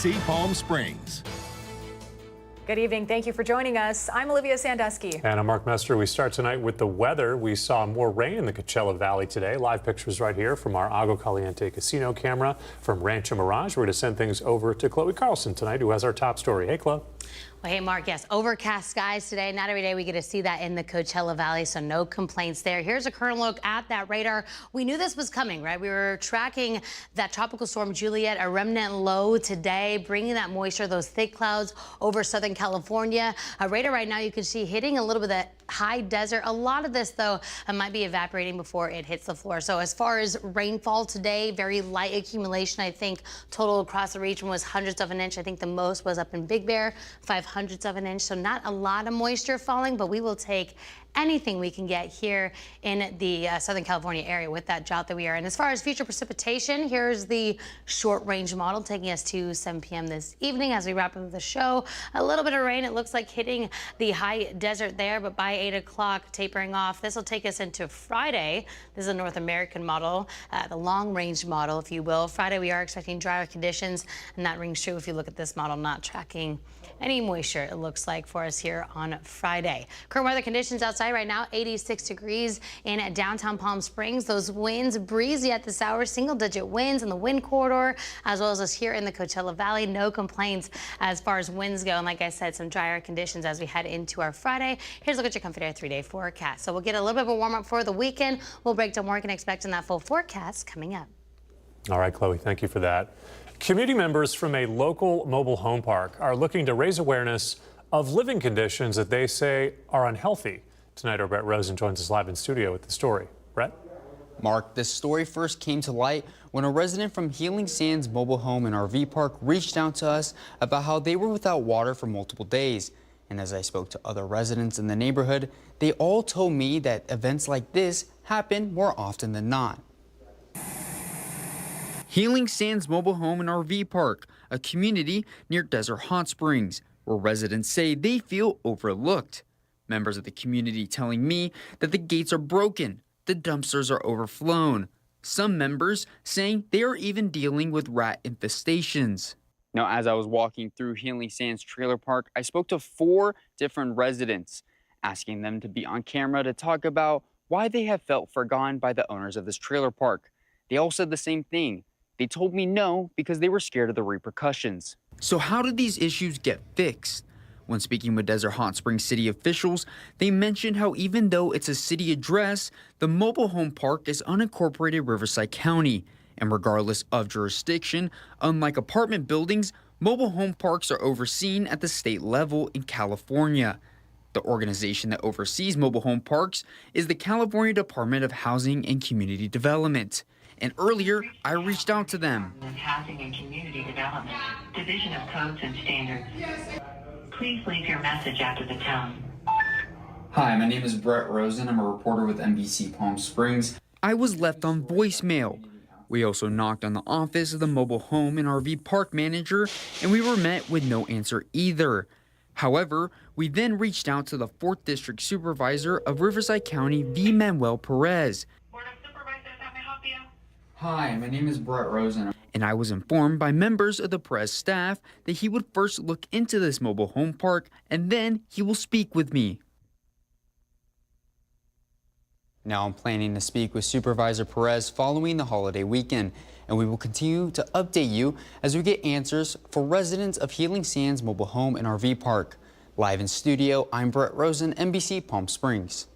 NBC Palm Springs. Good evening. Thank you for joining us. I'm Olivia Sandusky. And I'm Mark Mester. We start tonight with the weather. We saw more rain in the Coachella Valley today. Live pictures right here from our Agua Caliente casino camera from Rancho Mirage. We're going to send things over to Chloe Carlson tonight, who has our top story. Hey, Chloe. Well, hey, Mark, yes, overcast skies today. Not every day we get to see that in the Coachella Valley, so no complaints there. Here's a current look at that radar. We knew this was coming, right? We were tracking that tropical storm Juliet, a remnant low today, bringing that moisture, those thick clouds over Southern California. Radar right now you can see hitting a little bit of that high desert. A lot of this, though, might be evaporating before it hits the floor. So as far as rainfall today, very light accumulation. I think total across the region was hundredths of an inch. I think the most was up in Big Bear, 500ths of an inch. So not a lot of moisture falling, but we will take anything we can get here in the Southern California area with that drought that we are in. As far as future precipitation, here's the short range model taking us to 7 p.m. this evening as we wrap up the show. A little bit of rain, it looks like hitting the high desert there, but by 8 o'clock tapering off. This will take us into Friday. This is a North American model, the long range model, if you will. Friday we are expecting drier conditions, and that rings true if you look at this model, not tracking any moisture, it looks like, for us here on Friday. Current weather conditions outside right now, 86 degrees in downtown Palm Springs. Those winds breezy at this hour, single-digit winds in the wind corridor, as well as us here in the Coachella Valley. No complaints as far as winds go. And like I said, some drier conditions as we head into our Friday. Here's a look at your Comfort Air 3-day forecast. So we'll get a little bit of a warm-up for the weekend. We'll break down more and expect in that full forecast coming up. All right, Chloe, thank you for that. Community members from a local mobile home park are looking to raise awareness of living conditions that they say are unhealthy. Tonight, our Brett Rosen joins us live in studio with the story. Brett? Mark, this story first came to light when a resident from Healing Sands Mobile Home and RV Park reached out to us about how they were without water for multiple days. And as I spoke to other residents in the neighborhood, they all told me that events like this happen more often than not. Healing Sands Mobile Home and RV Park, a community near Desert Hot Springs, where residents say they feel overlooked. Members of the community telling me that the gates are broken, the dumpsters are overflown. Some members saying they are even dealing with rat infestations. Now, as I was walking through Healing Sands Trailer Park, I spoke to 4 different residents, asking them to be on camera to talk about why they have felt forgotten by the owners of this trailer park. They all said the same thing. They told me no because they were scared of the repercussions. So how did these issues get fixed? When speaking with Desert Hot Springs city officials, they mentioned how even though it's a city address, the mobile home park is unincorporated Riverside County. And regardless of jurisdiction, unlike apartment buildings, mobile home parks are overseen at the state level in California. The organization that oversees mobile home parks is the California Department of Housing and Community Development. And earlier, I reached out to them. Housing and Community Development, Division of Codes and Standards. Please leave your message after the tone. Hi, my name is Brett Rosen. I'm a reporter with NBC Palm Springs. I was left on voicemail. We also knocked on the office of the mobile home and RV park manager, and we were met with no answer either. However, we then reached out to the 4th District Supervisor of Riverside County, V. Manuel Perez. Hi, my name is Brett Rosen. And I was informed by members of the press staff that he would first look into this mobile home park and then he will speak with me. Now I'm planning to speak with Supervisor Perez following the holiday weekend, and we will continue to update you as we get answers for residents of Healing Sands Mobile Home and RV Park. Live in studio, I'm Brett Rosen, NBC Palm Springs.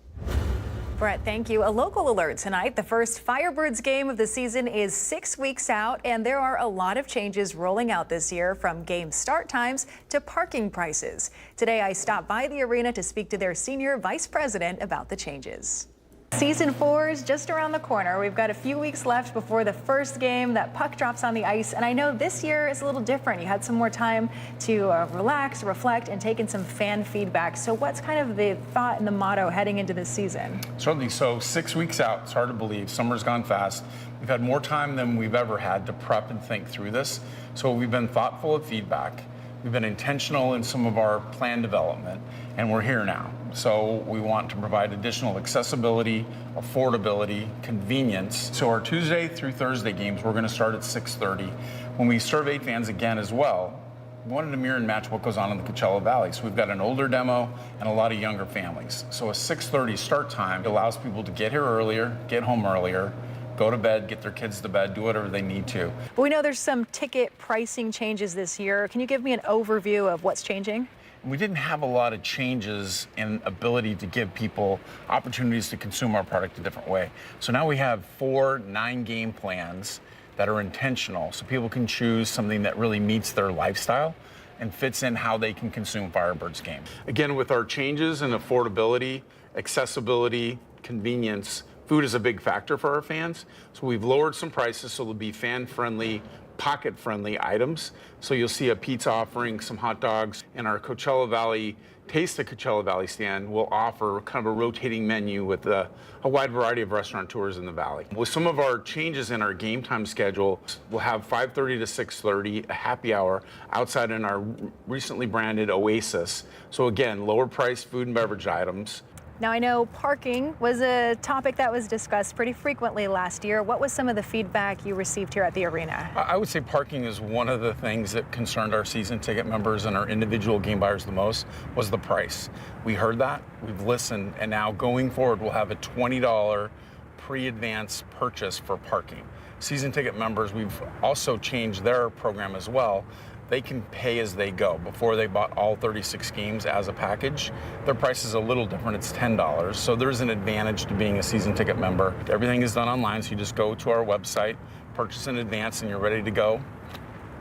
Brett, thank you. A local alert tonight. The first Firebirds game of the season is 6 weeks out, and there are a lot of changes rolling out this year, from game start times to parking prices. Today, I stopped by the arena to speak to their senior vice president about the changes. Season 4 is just around the corner. We've got a few weeks left before the first game. That puck drops on the ice, and I know this year is a little different. You had some more time to relax, reflect, and take in some fan feedback. So what's kind of the thought and the motto heading into this season? Certainly. So 6 weeks out, it's hard to believe. Summer's gone fast. We've had more time than we've ever had to prep and think through this. So we've been thoughtful of feedback. We've been intentional in some of our plan development, and we're here now. So we want to provide additional accessibility, affordability, convenience. So our Tuesday through Thursday games, we're going to start at 6:30. When we surveyed fans again as well, we wanted to mirror and match what goes on in the Coachella Valley. So we've got an older demo and a lot of younger families. So a 6:30 start time allows people to get here earlier, get home earlier, go to bed, get their kids to bed, do whatever they need to. We know there's some ticket pricing changes this year. Can you give me an overview of what's changing? We didn't have a lot of changes in ability to give people opportunities to consume our product a different way. So now we have 4 9-game plans that are intentional, so people can choose something that really meets their lifestyle and fits in how they can consume Firebirds game. Again, with our changes in affordability, accessibility, convenience, food is a big factor for our fans. So we've lowered some prices so they'll be fan-friendly, pocket-friendly items. So you'll see a pizza offering, some hot dogs, and our Coachella Valley Taste of Coachella Valley stand will offer kind of a rotating menu with a wide variety of restaurateurs in the valley. With some of our changes in our game time schedule, we'll have 5:30 to 6:30, a happy hour outside in our recently branded Oasis. So again, lower priced food and beverage items. Now, I know parking was a topic that was discussed pretty frequently last year. What was some of the feedback you received here at the arena? I would say parking is one of the things that concerned our season ticket members and our individual game buyers the most was the price. We heard that, we've listened, and now going forward, we'll have a $20 pre-advance purchase for parking. Season ticket members, we've also changed their program as well. They can pay as they go. Before they bought all 36 games as a package, their price is a little different. It's $10. So there's an advantage to being a season ticket member. Everything is done online, so you just go to our website, purchase in advance, and you're ready to go.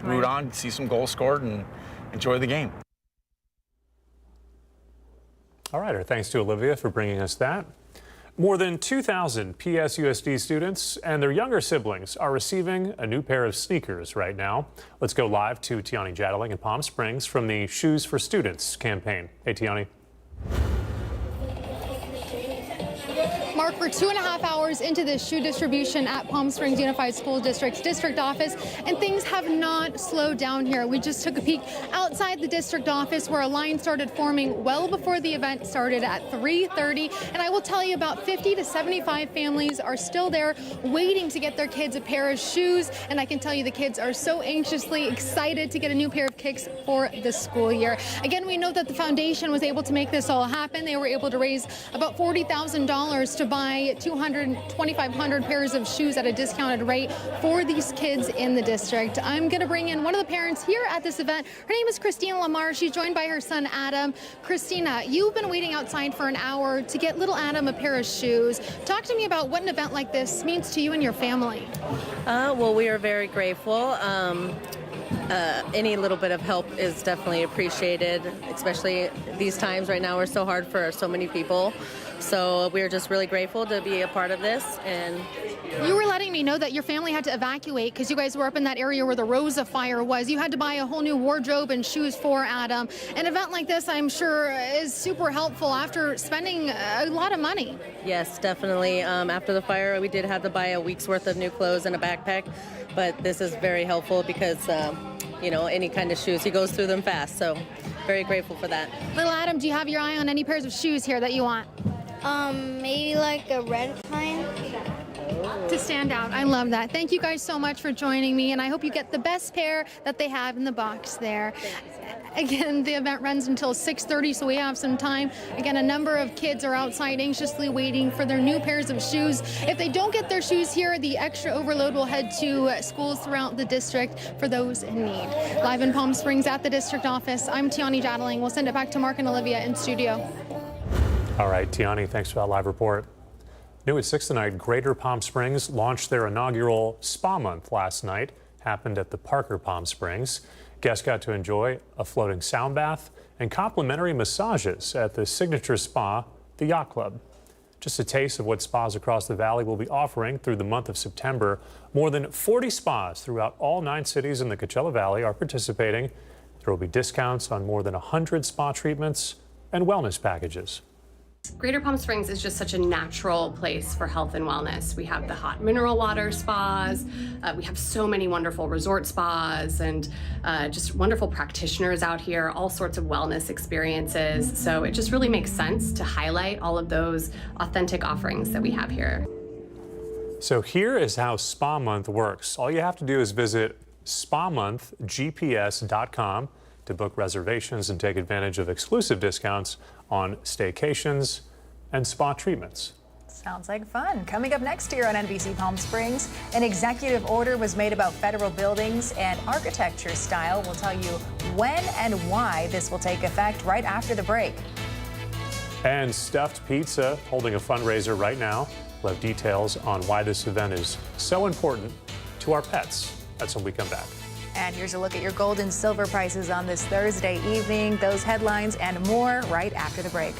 Root on, see some goals scored, and enjoy the game. All right, our thanks to Olivia for bringing us that. More than 2,000 PSUSD students and their younger siblings are receiving a new pair of sneakers right now. Let's go live to Tiani Jadaling in Palm Springs from the Shoes for Students campaign. Hey, Tiani. Mark, we're 2.5 hours into this shoe distribution at Palm Springs Unified School District's district office, and things have not slowed down here. We just took a peek outside the district office where a line started forming well before the event started at 3:30. And I will tell you, about 50 to 75 families are still there waiting to get their kids a pair of shoes. And I can tell you the kids are so anxiously excited to get a new pair of kicks for the school year. Again, we know that the foundation was able to make this all happen. They were able to raise about $40,000 to buy 2,500 pairs of shoes at a discounted rate for these kids in the district. I'm going to bring in one of the parents here at this event. Her name is Christina Lamar. She's joined by her son, Adam. Christina, you've been waiting outside for an hour to get little Adam a pair of shoes. Talk to me about what an event like this means to you and your family. Well, we are very grateful. Any little bit of help is definitely appreciated, especially these times right now are so hard for so many people. So we're just really grateful to be a part of this. And you were letting me know that your family had to evacuate because you guys were up in that area where the Rosa fire was. You had to buy a whole new wardrobe and shoes for Adam. An event like this, I'm sure, is super helpful after spending a lot of money. yes, definitely. After the fire, we did have to buy a week's worth of new clothes and a backpack. But this is very helpful because, you know, any kind of shoes, he goes through them fast. So very grateful for that. Little Adam, do you have your eye on any pairs of shoes here that you want? Maybe like a red kind. To stand out. I love that. Thank you guys so much for joining me, and I hope you get the best pair that they have in the box there. Again, the event runs until 6:30, so we have some time. Again, a number of kids are outside anxiously waiting for their new pairs of shoes. If they don't get their shoes here, the extra overload will head to schools throughout the district for those in need. Live in Palm Springs at the district office, I'm Tiani Jadaling. We'll send it back to Mark and Olivia in studio. All right, Tiani, thanks for that live report. New at 6 tonight, Greater Palm Springs launched their inaugural Spa Month last night. Happened at the Parker Palm Springs. Guests got to enjoy a floating sound bath and complimentary massages at the signature spa, the Yacht Club. Just a taste of what spas across the valley will be offering through the month of September. More than 40 spas throughout all 9 cities in the Coachella Valley are participating. There will be discounts on more than 100 spa treatments and wellness packages. Greater Palm Springs is just such a natural place for health and wellness. We have the hot mineral water spas, we have so many wonderful resort spas, and just wonderful practitioners out here, all sorts of wellness experiences. So it just really makes sense to highlight all of those authentic offerings that we have here. So here is how Spa Month works. All you have to do is visit Spa Month, GPS.com, to book reservations and take advantage of exclusive discounts on staycations and spa treatments. Sounds like fun. Coming up next year on NBC Palm Springs, an executive order was made about federal buildings and architecture style. We'll tell you when and why this will take effect right after the break. And Stuffed Pizza holding a fundraiser right now. We'll have details on why this event is so important to our pets. That's when we come back. And here's a look at your gold and silver prices on this Thursday evening. Those headlines and more right after the break.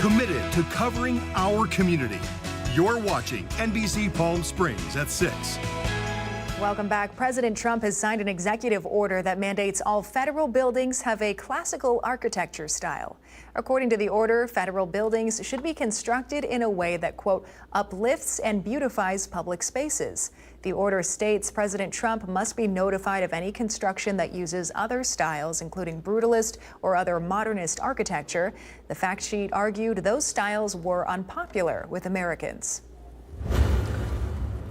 Committed to covering our community. You're watching NBC Palm Springs at 6. Welcome back. President Trump has signed an executive order that mandates all federal buildings have a classical architecture style. According to the order, federal buildings should be constructed in a way that, quote, uplifts and beautifies public spaces. The order states President Trump must be notified of any construction that uses other styles, including brutalist or other modernist architecture. The fact sheet argued those styles were unpopular with Americans.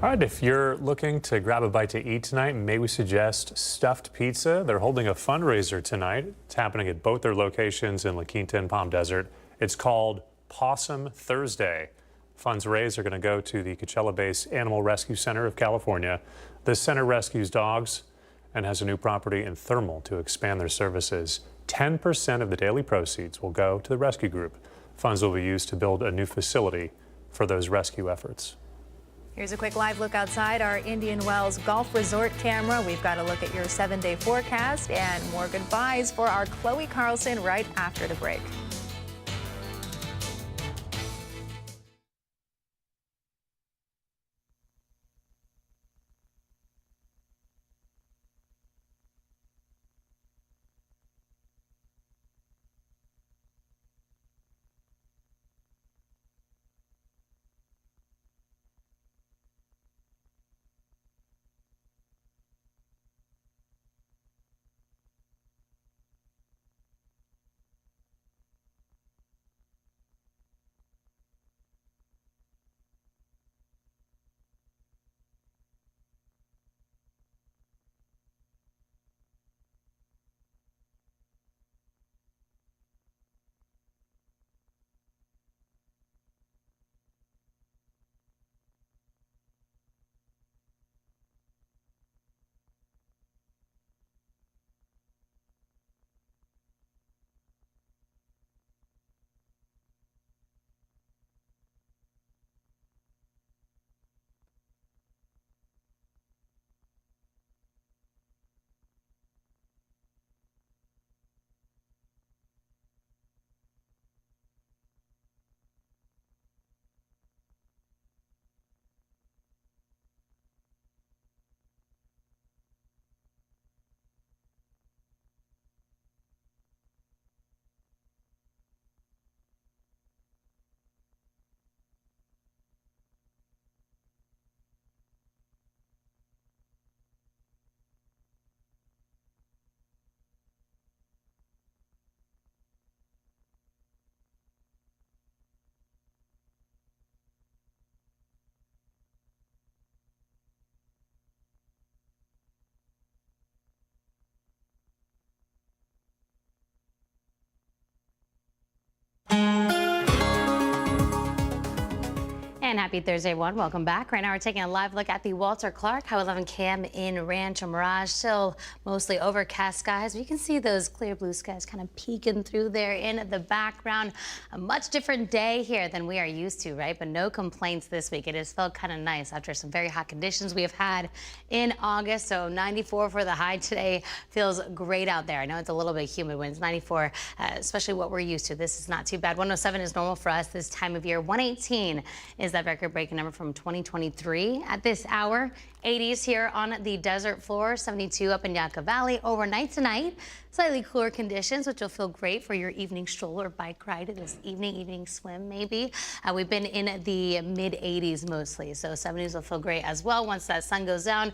All right, if you're looking to grab a bite to eat tonight, may we suggest Stuffed Pizza? They're holding a fundraiser tonight. It's happening at both their locations in La Quinta and Palm Desert. It's called Possum Thursday. Funds raised are going to go to the Coachella-based Animal Rescue Center of California. The center rescues dogs and has a new property in Thermal to expand their services. 10% of the daily proceeds will go to the rescue group. Funds will be used to build a new facility for those rescue efforts. Here's a quick live look outside our Indian Wells Golf Resort camera. We've got a look at your 7-day forecast and more goodbyes for our Chloe Carlson right after the break. And happy Thursday, everyone. Welcome back. Right now, we're taking a live look at the Walter Clark Highway 11 cam in Rancho Mirage. Still mostly overcast skies. We can see those clear blue skies kind of peeking through there in the background. A much different day here than we are used to, right? But no complaints this week. It has felt kind of nice after some very hot conditions we have had in August. So 94 for the high today feels great out there. I know it's a little bit humid when it's 94, especially what we're used to. This is not too bad. 107 is normal for us this time of year. 118 is that record-breaking number from 2023 at this hour. 80s here on the desert floor, 72 up in Yucca Valley. Overnight tonight, slightly cooler conditions, which will feel great for your evening stroll or bike ride this evening swim maybe. We've been in the mid 80s mostly, so 70s will feel great as well once that sun goes down.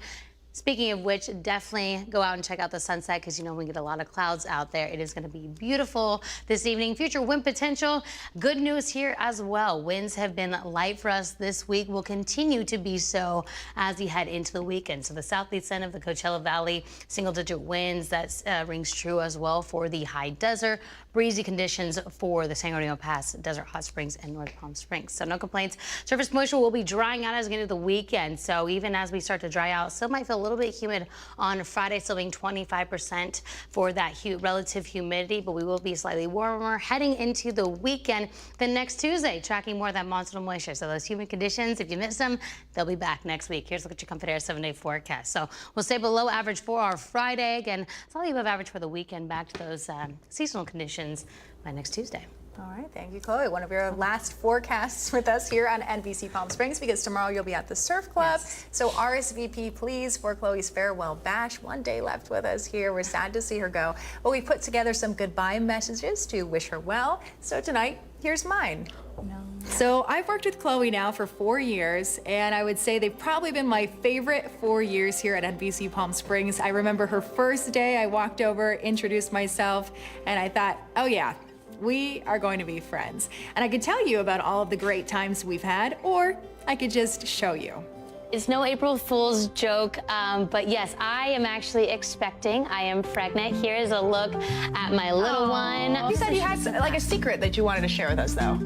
Speaking of which, definitely go out and check out the sunset because you know we get a lot of clouds out there. It is going to be beautiful this evening. Future wind potential. Good news here as well. Winds have been light for us this week. Will continue to be so as we head into the weekend. So the southeast end of the Coachella Valley, single-digit winds. That rings true as well for the high desert. Breezy conditions for the San Bernardino Pass, Desert Hot Springs, and North Palm Springs. So no complaints. Surface moisture will be drying out as we get into the weekend. So even as we start to dry out, still might feel a little bit humid on Friday, still being 25% for that relative humidity, but we will be slightly warmer heading into the weekend. Then next Tuesday, tracking more of that monsoonal moisture. So those humid conditions, if you miss them, they'll be back next week. Here's a look at your Comfort Air 7-day forecast. So we'll stay below average for our Friday. Again, slightly above average for the weekend, back to those seasonal conditions by next Tuesday. All right, thank you, Chloe. One of your last forecasts with us here on NBC Palm Springs because tomorrow you'll be at the Surf Club. Yes. So RSVP, please, for Chloe's farewell bash. One day left with us here. We're sad to see her go. But we put together some goodbye messages to wish her well. So tonight, here's mine. No. So I've worked with Chloe now for 4 years, and I would say they've probably been my favorite 4 years here at NBC Palm Springs. I remember her first day. I walked over, introduced myself, and I thought, oh yeah, we are going to be friends. And I could tell you about all of the great times we've had, or I could just show you. It's no April Fool's joke, but yes, I am actually expecting. I am pregnant. Here is a look at my little one. You said you had like a secret that you wanted to share with us, though.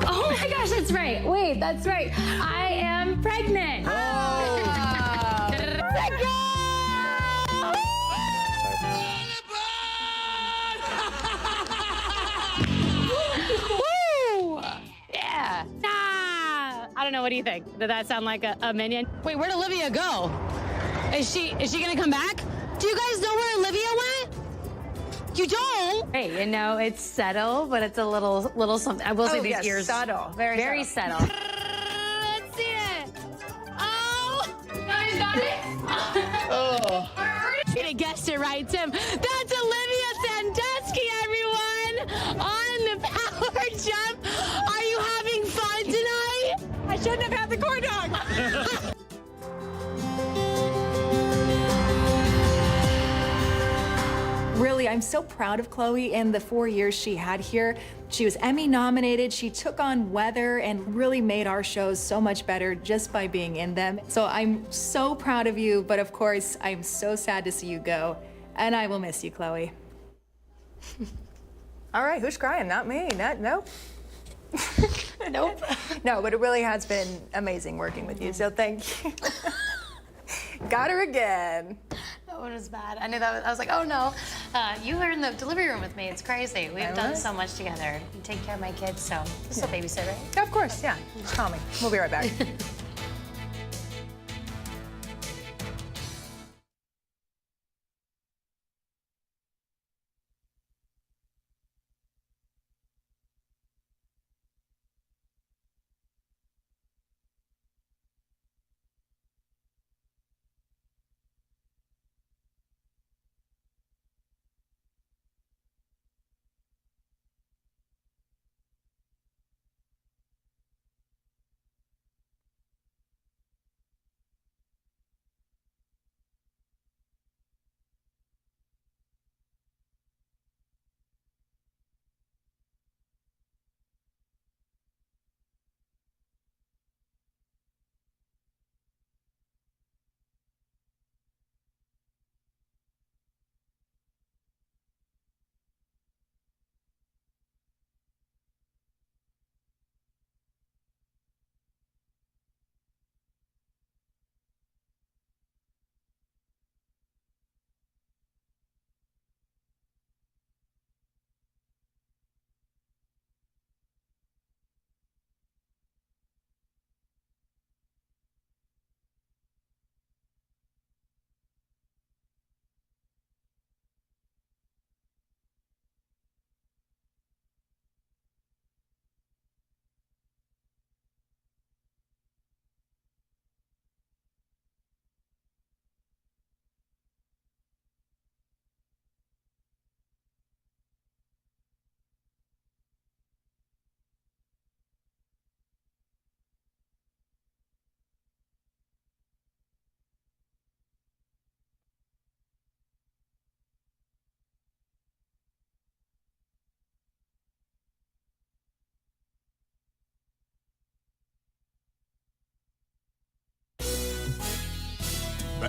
Oh my gosh, that's right. Wait, that's right. I am pregnant. Pregnant! Yeah. I don't know. What do you think? Did that sound like a minion? Wait, where'd Olivia go? Is she gonna come back? Do you guys know where Olivia went? You don't? Hey, you know, it's subtle, but it's a little something. I will say these ears. Subtle. Very subtle. Let's see it. Oh, you guys got it? Oh. You guessed it right, Tim. That's Olivia Sandusky, everyone, on the power jump. Are you having fun tonight? I shouldn't have had the corn dog. Really, I'm so proud of Chloe in the 4 years she had here. She was Emmy nominated, she took on weather and really made our shows so much better just by being in them. So I'm so proud of you, but of course, I'm so sad to see you go. And I will miss you, Chloe. All right, who's crying? Not me. Nope. Nope. No, but it really has been amazing working with you, so thank you. Got her again. That one was bad. I knew that. I was like, oh no. You were in the delivery room with me. It's crazy. We've done so much together. You take care of my kids, so just a babysitter, right? Yeah, of course, yeah. Just call me. We'll be right back.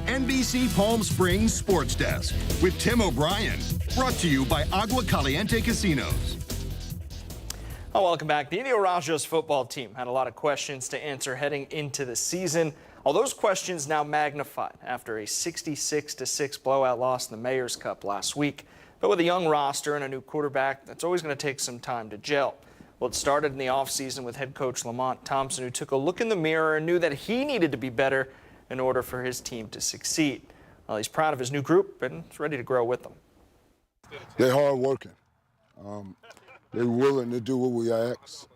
NBC Palm Springs Sports Desk with Tim O'Brien. Brought to you by Agua Caliente Casinos. Oh, welcome back. The Indio Rajos football team had a lot of questions to answer heading into the season. All those questions now magnified after a 66-6 blowout loss in the Mayor's Cup last week. But with a young roster and a new quarterback, that's always going to take some time to gel. Well, it started in the offseason with head coach Lamont Thompson, who took a look in the mirror and knew that he needed to be better in order for his team to succeed. Well, he's proud of his new group and is ready to grow with them. They're hard working. They're willing to do what we ask.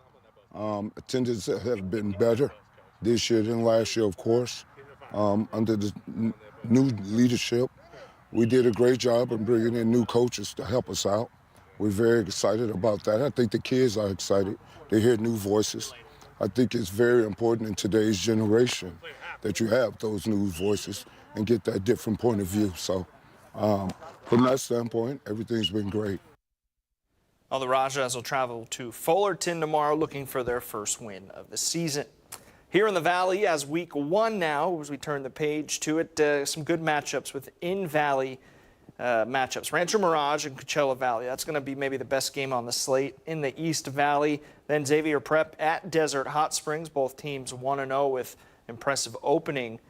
Attendance have been better this year than last year, of course. Under the new leadership, we did a great job in bringing in new coaches to help us out. We're very excited about that. I think the kids are excited. They hear new voices. I think it's very important in today's generation that you have those new voices and get that different point of view. So from that standpoint, everything's been great. Well, the Rajas will travel to Fullerton tomorrow looking for their first win of the season. Here in the Valley, as week 1 now, as we turn the page to it, some good matchups with in-Valley matchups. Rancho Mirage and Coachella Valley. That's going to be maybe the best game on the slate. In the East Valley, then Xavier Prep at Desert Hot Springs. Both teams 1-0 with impressive opening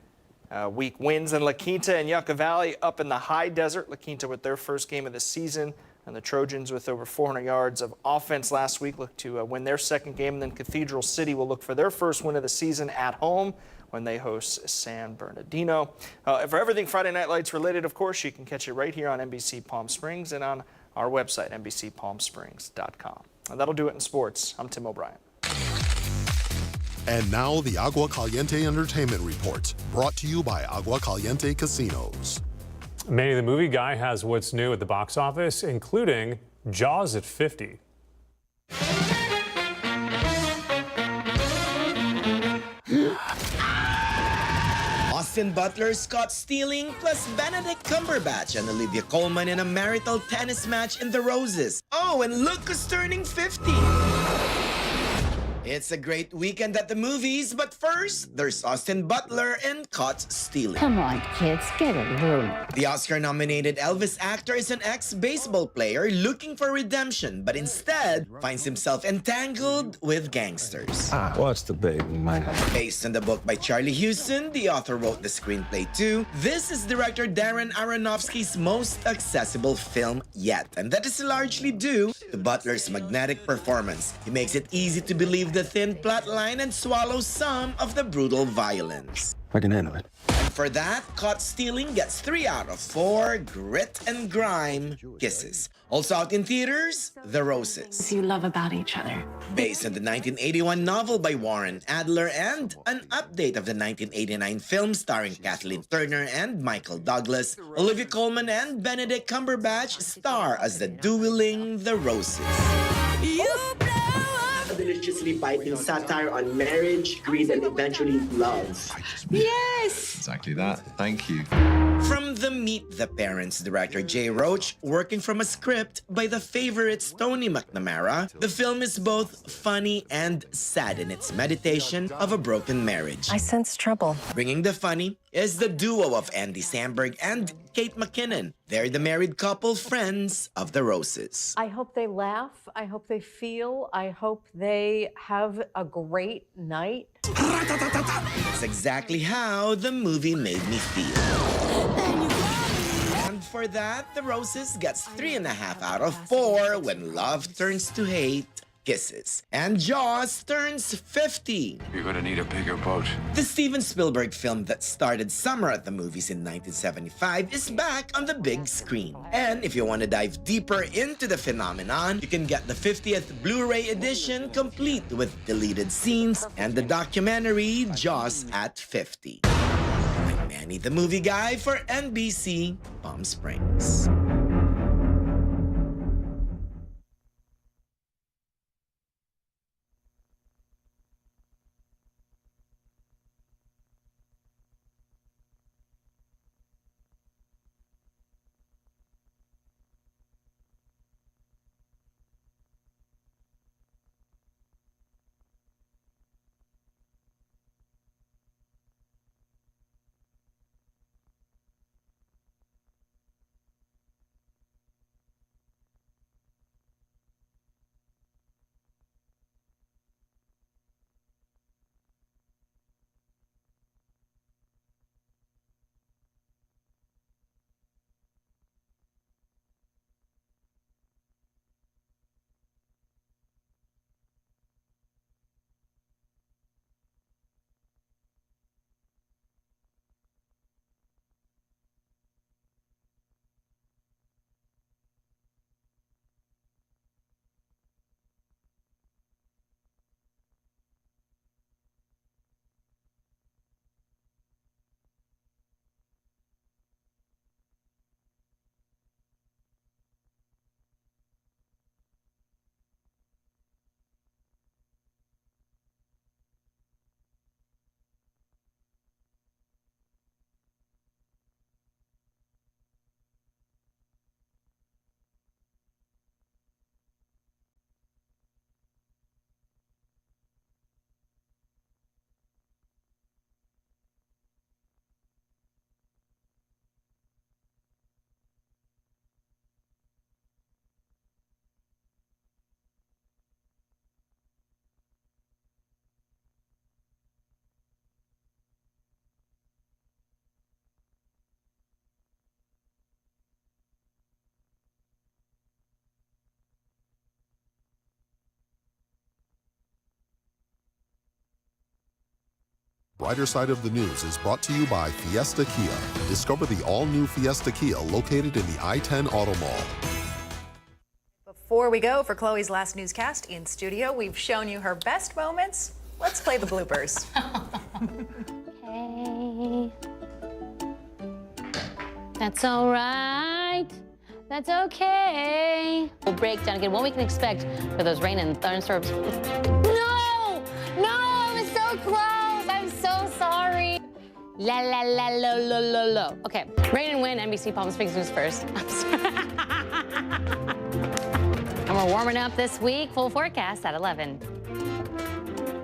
week wins. And La Quinta and Yucca Valley up in the high desert. La Quinta with their first game of the season. And the Trojans with over 400 yards of offense last week look to win their second game. And then Cathedral City will look for their first win of the season at home when they host San Bernardino. For everything Friday Night Lights related, of course, you can catch it right here on NBC Palm Springs and on our website, NBCPalmSprings.com. And that'll do it in sports. I'm Tim O'Brien. And now the Agua Caliente Entertainment Report, brought to you by Agua Caliente Casinos. Manny, the movie guy has what's new at the box office, including Jaws at 50. Austin Butler's caught stealing, plus Benedict Cumberbatch and Olivia Colman in a marital tennis match in the Roses. Oh, and look who's turning 50! It's a great weekend at the movies, but first, there's Austin Butler and Caught Stealing. Come on, kids, get a room. The Oscar-nominated Elvis actor is an ex-baseball player looking for redemption, but instead finds himself entangled with gangsters. What's the big man? Based on the book by Charlie Houston, the author wrote the screenplay too. This is director Darren Aronofsky's most accessible film yet, and that is largely due to Butler's magnetic performance. He makes it easy to believe the thin plot line and swallow some of the brutal violence. I can handle it. And for that, Caught Stealing gets 3 out of 4 grit and grime kisses. Also out in theaters, The Roses. You love about each other. Based on the 1981 novel by Warren Adler and an update of the 1989 film starring Kathleen Turner and Michael Douglas, Olivia Colman and Benedict Cumberbatch star as the dueling The Roses. Deliciously biting satire on marriage, greed, and eventually love. Yes! Exactly that. Thank you. From the Meet the Parents director Jay Roach, working from a script by the favorites Tony McNamara, the film is both funny and sad in its meditation of a broken marriage. I sense trouble. Bringing the funny is the duo of Andy Samberg and Kate McKinnon. They're the married couple friends of The Roses. I hope they laugh. I hope they feel. I hope they have a great night. It's exactly how the movie made me feel. And for that, The Roses gets 3.5 out of 4 when love turns to hate. Kisses. And Jaws turns 50. You're gonna need a bigger boat. The Steven Spielberg film that started summer at the movies in 1975 is back on the big screen. And if you want to dive deeper into the phenomenon, you can get the 50th Blu-ray edition complete with deleted scenes and the documentary Jaws at 50. I'm Manny the Movie Guy for NBC Palm Springs. Brighter Side of the News is brought to you by Fiesta Kia. Discover the all-new Fiesta Kia located in the I-10 Auto Mall. Before we go for Chloe's last newscast in studio, we've shown you her best moments. Let's play the bloopers. Okay. That's all right. That's okay. We'll break down again what we can expect for those rain and thunderstorms. No! No! I was so close! I'm so sorry. La la la lo lo lo lo. Okay, rain and wind, NBC Palm Springs News first. I'm sorry. And we're warming up this week. Full forecast at 11.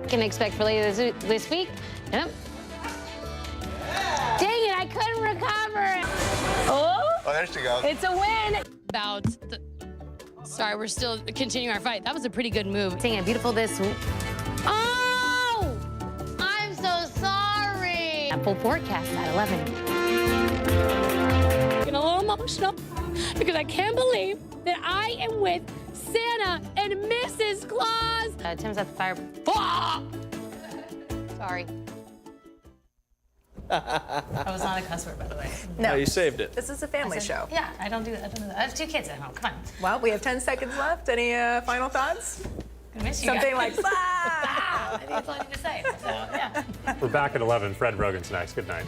Can expect for later this week. Yep. Dang it, I couldn't recover. Oh, there she goes. it's a win. Sorry, we're still continuing our fight. That was a pretty good move. Seeing it beautiful this week. Oh, I'm so sorry. Full forecast at 11. Getting a little emotional because I can't believe that I am with Santa and Mrs. Claus. Tim's at the fire. Sorry. That was not a cuss word, by the way. No, you saved it. This is a family show. Yeah, I don't do that. I have 2 kids at home. Come on. Well, we have 10 seconds left. Any final thoughts? Gonna miss you Something guys. like, I think that's all I need to say. So, yeah. We're back at 11. Fred Rogan's next. Good night.